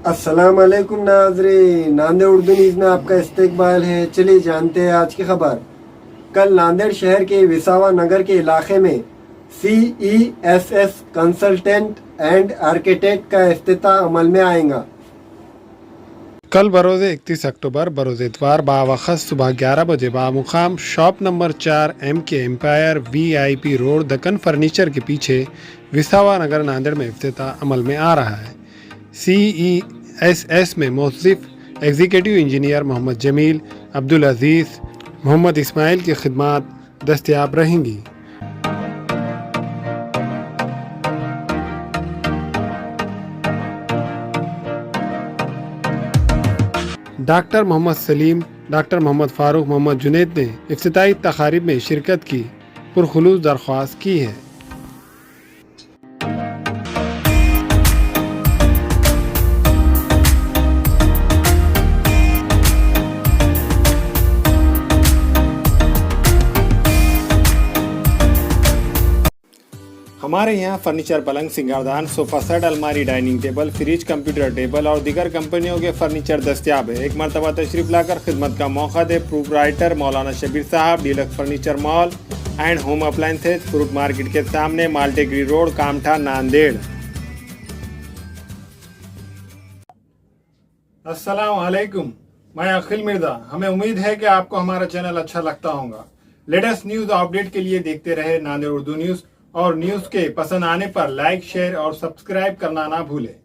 अस्सलाम वालेकुम नाज़रीन, नांदेड़ उर्दू न्यूज़ में आपका इस्तकबाल है। चलिए जानते हैं आज की खबर। कल नांदेड़ शहर के विसावा नगर के इलाके में CESS कंसल्टेंट एंड आर्किटेक्ट का इफ्तिताह अमल में आएगा। कल बरोज़ 31 अक्टूबर बरोज़ इतवार बावक़्त सुबह 11 बजे बामुकाम shop number 4 MK Empire VIP road Deccan furniture के पीछे विसावा नगर नांदेड़ में इफ्तिताह अमल में आ रहा है। CESS में मौसूफ एग्जीक्यूटिव इंजीनियर मोहम्मद जमील, अब्दुल अजीज़, मोहम्मद इस्माइल की खिदमात दस्तयाब रहेंगी। डॉक्टर मोहम्मद सलीम, डॉक्टर मोहम्मद फ़ारूक, मोहम्मद जुनैद ने इफ्तिताई तक़ारीब में शिरकत की पुरखुलूस दरख्वास्त की है। हमारे यहाँ फर्नीचर, पलंग, सिंगारदान, सोफा सेट, अलमारी, dining table, fridge, computer table और दीगर कंपनियों के फर्नीचर दस्तियाब है। एक मरतबा तशरीफ लाकर खिदमत का मौका दे। प्रोप्राइटर मौलाना शबीर साहब, deluxe furniture mall and home appliances, fruit market के सामने, माल्टेगरी रोड, कामठा, नांदेड़। अस्सलाम वालेकुम, मैं अखिल मिर्जा। हमें उम्मीद है कि आपको हमारा चैनल अच्छा लगता होगा। लेटेस्ट न्यूज अपडेट के लिए देखते रहे नांदेड़ उर्दू न्यूज, और न्यूज के पसंद आने पर लाइक, शेयर और सब्सक्राइब करना ना भूलें।